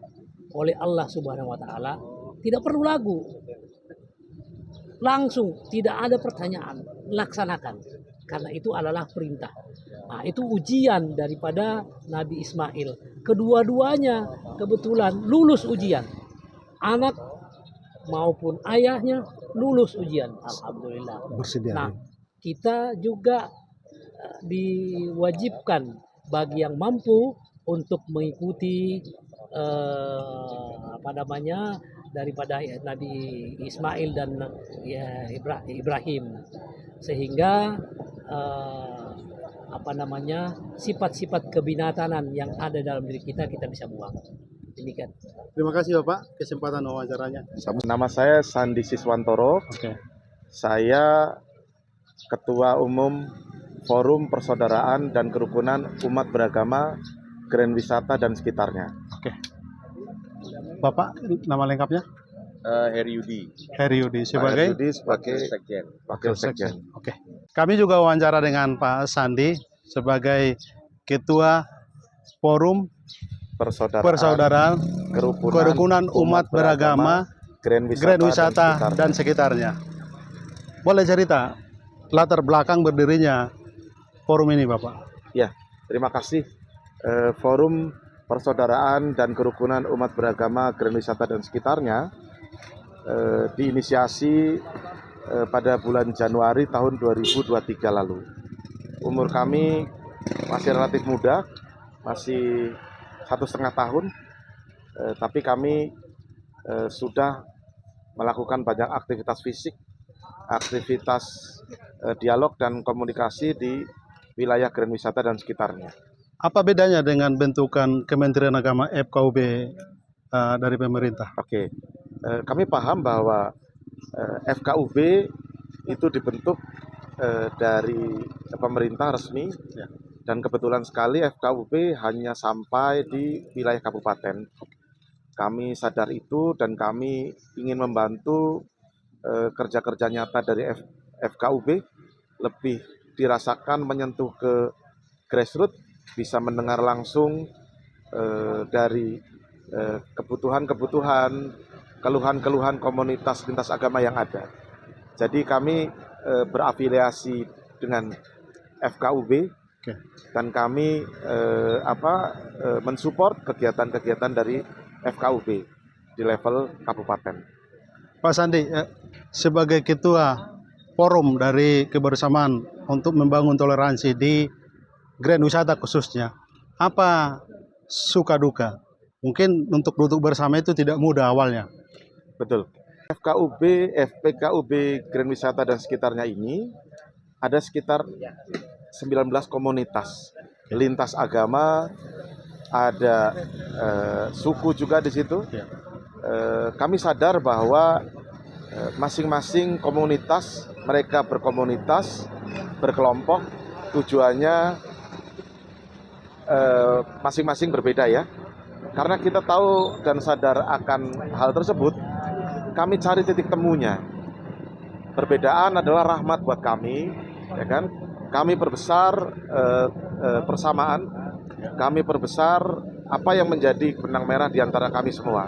F: oleh Allah Subhanahu wa taala, tidak perlu lagu. Langsung, tidak ada pertanyaan, laksanakan. Karena itu adalah perintah. Nah, itu ujian daripada Nabi Ismail. Kedua-duanya kebetulan lulus ujian. Anak maupun ayahnya lulus ujian. Alhamdulillah.
A: Bersedia.
F: Nah, kita juga diwajibkan bagi yang mampu untuk mengikuti daripada Nabi Ismail dan Ibrahim, sehingga sifat-sifat kebinatanan yang ada dalam diri kita bisa buang. Demikian.
A: Terima kasih Bapak kesempatan wawancaranya.
B: Nama saya Sandi Siswantoro.
A: Oke.
B: Saya Ketua Umum Forum Persaudaraan dan Kerukunan Umat Beragama Grand Wisata dan sekitarnya.
A: Oke. Bapak nama lengkapnya?
B: Heri Yudi.
A: Heri Yudi sebagai
B: Wakil Sekjen.
A: Oke. Kami juga wawancara dengan Pak Sandi sebagai Ketua Forum Persaudaraan Kerukunan Umat Beragama
B: Grand
A: Wisata dan sekitarnya. Boleh cerita latar belakang berdirinya forum ini, Bapak?
B: Ya, terima kasih. Forum Persaudaraan dan Kerukunan Umat Beragama Grand Wisata dan sekitarnya diinisiasi pada bulan Januari tahun 2023 lalu. Umur kami masih relatif muda, masih 1,5 tahun, tapi kami sudah melakukan banyak aktivitas fisik, aktivitas dialog dan komunikasi di wilayah Grand Wisata dan sekitarnya.
A: Apa bedanya dengan bentukan Kementerian Agama FKUB dari pemerintah?
B: Oke, kami paham bahwa FKUB itu dibentuk dari pemerintah resmi, dan kebetulan sekali FKUB hanya sampai di wilayah kabupaten. Kami sadar itu dan kami ingin membantu kerja-kerja nyata dari FKUB lebih dirasakan menyentuh ke grassroots, bisa mendengar langsung dari kebutuhan-kebutuhan, keluhan-keluhan komunitas lintas agama yang ada. Jadi kami berafiliasi dengan FKUB, dan kami mensupport kegiatan-kegiatan dari FKUB di level kabupaten.
A: Pak Sandi, sebagai ketua forum dari kebersamaan untuk membangun toleransi di Grand Wisata khususnya, apa suka duka? Mungkin untuk duduk bersama itu tidak mudah awalnya.
B: Betul. FPKUB Grand Wisata dan sekitarnya ini ada sekitar 19 komunitas lintas agama, ada suku juga di situ. Kami sadar bahwa masing-masing komunitas, mereka berkomunitas, berkelompok, tujuannya masing-masing berbeda ya. Karena kita tahu dan sadar akan hal tersebut, kami cari titik temunya. Perbedaan adalah rahmat buat kami, ya kan? Kami perbesar persamaan, kami perbesar apa yang menjadi benang merah di antara kami semua.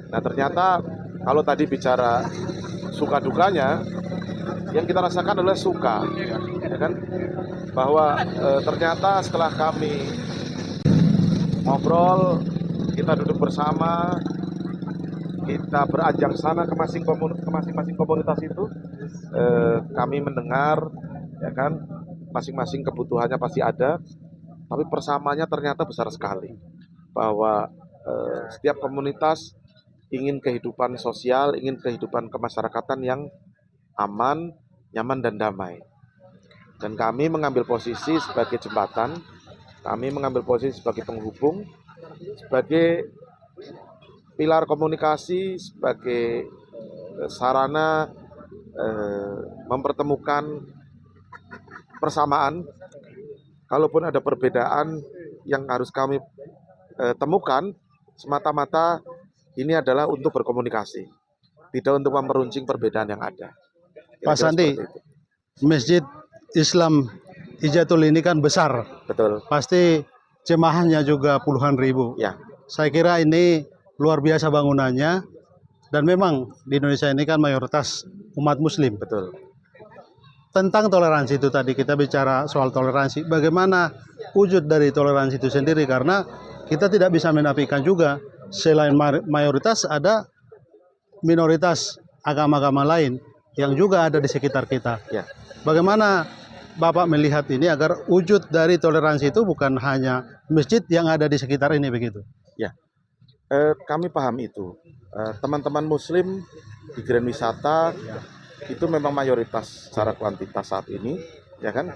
B: Nah, ternyata kalau tadi bicara suka dukanya, yang kita rasakan adalah suka, ya kan? Bahwa ternyata setelah kami ngobrol, kita duduk bersama, kita beranjak sana ke masing-masing komunitas itu, kami mendengar, ya kan, masing-masing kebutuhannya pasti ada, tapi persamaannya ternyata besar sekali. Bahwa setiap komunitas ingin kehidupan sosial, ingin kehidupan kemasyarakatan yang aman, nyaman, dan damai. Dan kami mengambil posisi sebagai jembatan, kami mengambil posisi sebagai penghubung, sebagai pilar komunikasi, sebagai sarana mempertemukan persamaan. Kalaupun ada perbedaan yang harus kami temukan, semata-mata ini adalah untuk berkomunikasi, tidak untuk memperuncing perbedaan yang ada.
A: Pak Sandi, Masjid Islam Hijatul ini kan besar,
B: Betul.
A: pasti jemaahnya juga puluhan ribu.
B: Ya.
A: Saya kira ini luar biasa bangunannya, dan memang di Indonesia ini kan mayoritas umat Muslim.
B: Betul.
A: Tentang toleransi itu tadi kita bicara soal toleransi, bagaimana wujud dari toleransi itu sendiri, karena kita tidak bisa menafikan juga selain mayoritas ada minoritas agama-agama lain yang juga ada di sekitar kita.
B: Ya.
A: Bagaimana Bapak melihat ini agar wujud dari toleransi itu bukan hanya masjid yang ada di sekitar ini begitu?
B: Ya, kami paham itu. Teman-teman Muslim di Grand Wisata itu memang mayoritas secara kuantitas saat ini, ya kan?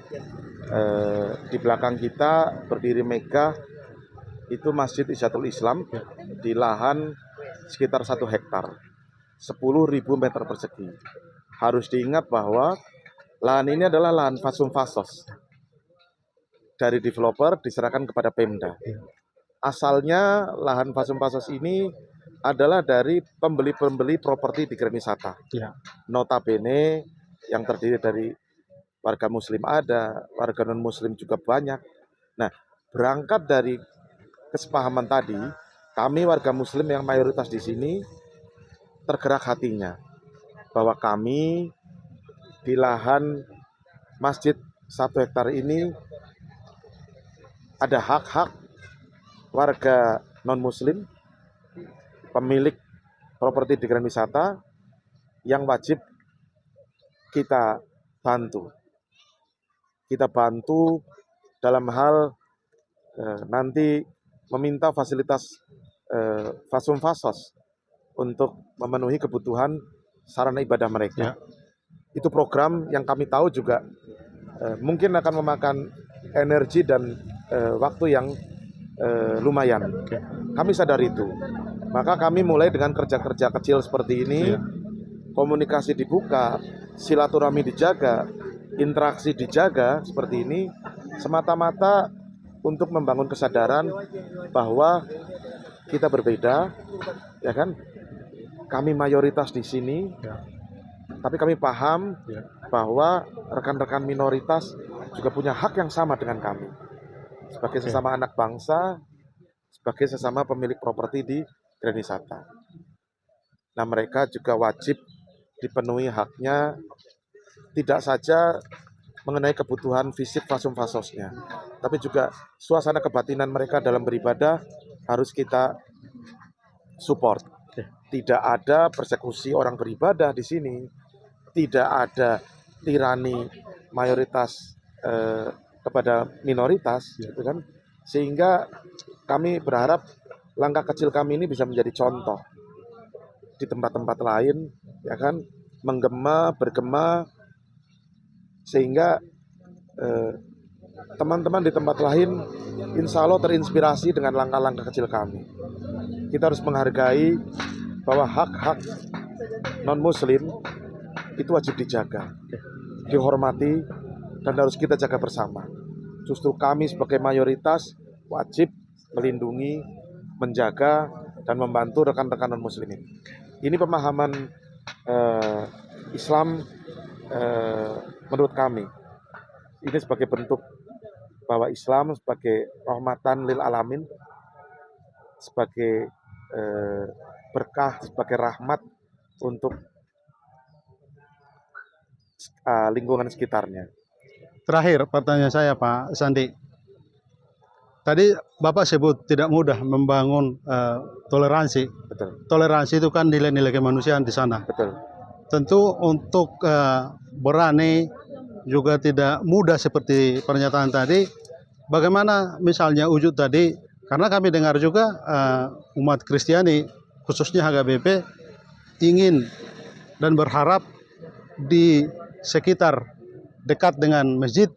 B: Di belakang kita berdiri megah itu Masjid Hijatul Islam di lahan sekitar 1 hektar, 10.000 meter persegi. Harus diingat bahwa lahan ini adalah lahan fasum fasos dari developer diserahkan kepada Pemda. Asalnya lahan fasum fasos ini adalah dari pembeli-pembeli properti di Grand Wisata.
A: Ya.
B: Notabene yang terdiri dari warga Muslim ada, warga non Muslim juga banyak. Nah, berangkat dari kesepahaman tadi, kami warga Muslim yang mayoritas di sini tergerak hatinya bahwa kami di lahan masjid 1 hektar ini ada hak-hak warga non-muslim, pemilik properti di Grand Wisata yang wajib kita bantu. Kita bantu dalam hal nanti meminta fasilitas fasum fasos untuk memenuhi kebutuhan sarana ibadah mereka.
A: Ya.
B: Itu program yang kami tahu juga mungkin akan memakan energi dan waktu yang lumayan. Kami sadar itu. Maka kami mulai dengan kerja-kerja kecil seperti ini, komunikasi dibuka, silaturahmi dijaga, interaksi dijaga seperti ini, semata-mata untuk membangun kesadaran bahwa kita berbeda, ya kan? Kami mayoritas di sini. Tapi kami paham bahwa rekan-rekan minoritas juga punya hak yang sama dengan kami. Sebagai sesama anak bangsa, sebagai sesama pemilik properti di Grand Wisata. Nah, mereka juga wajib dipenuhi haknya, tidak saja mengenai kebutuhan fisik fasum fasosnya, tapi juga suasana kebatinan mereka dalam beribadah harus kita support. Tidak ada persekusi orang beribadah di sini. Tidak ada tirani mayoritas kepada minoritas, gitu kan? Sehingga kami berharap langkah kecil kami ini bisa menjadi contoh di tempat-tempat lain, ya kan? Bergema, sehingga teman-teman di tempat lain, insya Allah terinspirasi dengan langkah-langkah kecil kami. Kita harus menghargai bahwa hak-hak non-Muslim itu wajib dijaga, dihormati, dan harus kita jaga bersama. Justru kami sebagai mayoritas wajib melindungi, menjaga, dan membantu rekan-rekan non-muslimin. Ini pemahaman Islam menurut kami. Ini sebagai bentuk bahwa Islam sebagai rahmatan lil alamin, sebagai berkah, sebagai rahmat untuk lingkungan sekitarnya.
A: Terakhir pertanyaan saya Pak Sandi, tadi Bapak sebut tidak mudah membangun toleransi.
B: Betul.
A: Toleransi itu kan nilai-nilai kemanusiaan di sana.
B: Betul.
A: Tentu untuk berani juga tidak mudah seperti pernyataan tadi. Bagaimana misalnya wujud tadi, karena kami dengar juga umat Kristiani, khususnya HKBP, ingin dan berharap di sekitar dekat dengan masjid,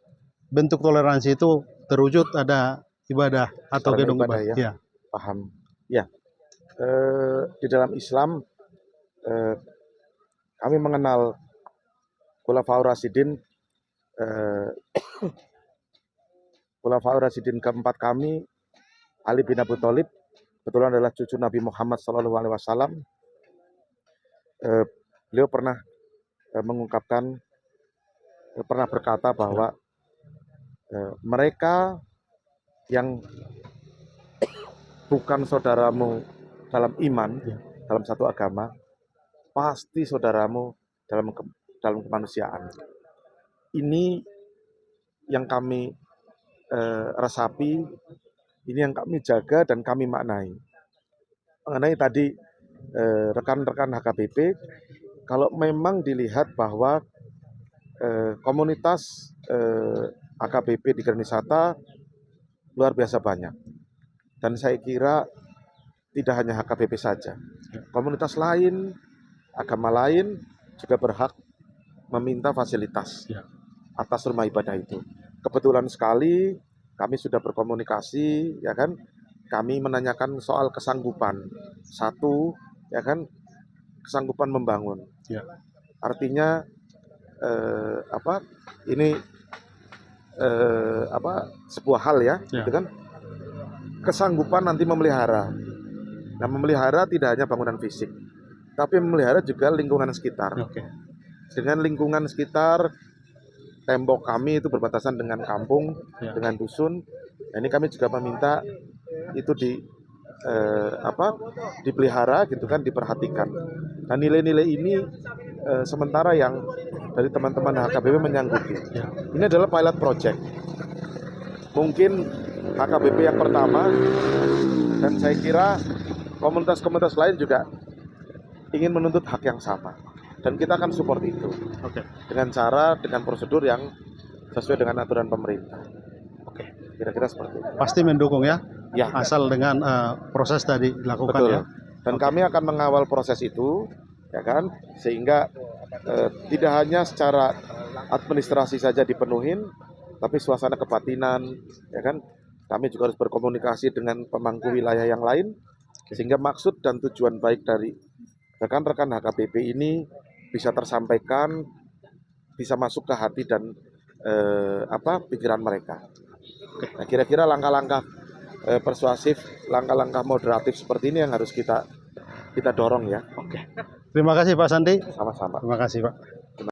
A: bentuk toleransi itu terwujud ada ibadah atau
B: Sarana
A: gedung
B: ibadah,
A: ibadah.
B: ya.
A: Ya.
B: Paham. Ya. Di dalam Islam kami mengenal Khulafaur Rasyidin. Khulafaur Rasyidin keempat kami, Ali bin Abi Thalib, kebetulan adalah cucu Nabi Muhammad SAW. Beliau pernah mengungkapkan, pernah berkata bahwa mereka yang bukan saudaramu dalam iman, dalam satu agama, pasti saudaramu dalam kemanusiaan. Ini yang kami resapi, ini yang kami jaga dan kami maknai. Mengenai tadi rekan-rekan HKBP, kalau memang dilihat bahwa komunitas HKBP di Grand Wisata luar biasa banyak. Dan saya kira tidak hanya HKBP saja. Komunitas lain, agama lain juga berhak meminta fasilitas atas rumah ibadah itu. Kebetulan sekali kami sudah berkomunikasi, ya kan? Kami menanyakan soal kesanggupan. Satu, ya kan? Kesanggupan membangun.
A: Ya.
B: Artinya ini sebuah hal ya, gitu kan? Kesanggupan nanti memelihara. Nah, memelihara tidak hanya bangunan fisik, tapi memelihara juga lingkungan sekitar. Dengan lingkungan sekitar, tembok kami itu berbatasan dengan kampung, dengan dusun. Nah, ini kami juga meminta itu dipelihara, gitu kan, diperhatikan. Nah, nilai-nilai ini sementara yang dari teman-teman HKBP menyanggupi. Ini adalah pilot project. Mungkin HKBP yang pertama, dan saya kira komunitas-komunitas lain juga ingin menuntut hak yang sama. Dan kita akan support itu. Dengan prosedur yang sesuai dengan aturan pemerintah. Kira-kira seperti itu.
A: Pasti mendukung ya?
B: Ya.
A: Asal dengan proses tadi dilakukan.
B: Betul.
A: Ya.
B: Dan kami akan mengawal proses itu, ya kan, sehingga tidak hanya secara administrasi saja dipenuhin, tapi suasana kebatinan, ya kan, kami juga harus berkomunikasi dengan pemangku wilayah yang lain, sehingga maksud dan tujuan baik dari rekan-rekan HKBP ini bisa tersampaikan, bisa masuk ke hati dan pikiran mereka. Nah, kira-kira langkah-langkah persuasif, langkah-langkah moderatif seperti ini yang harus kita dorong ya.
A: Terima kasih Pak Sandi.
B: Sama-sama.
A: Terima kasih Pak.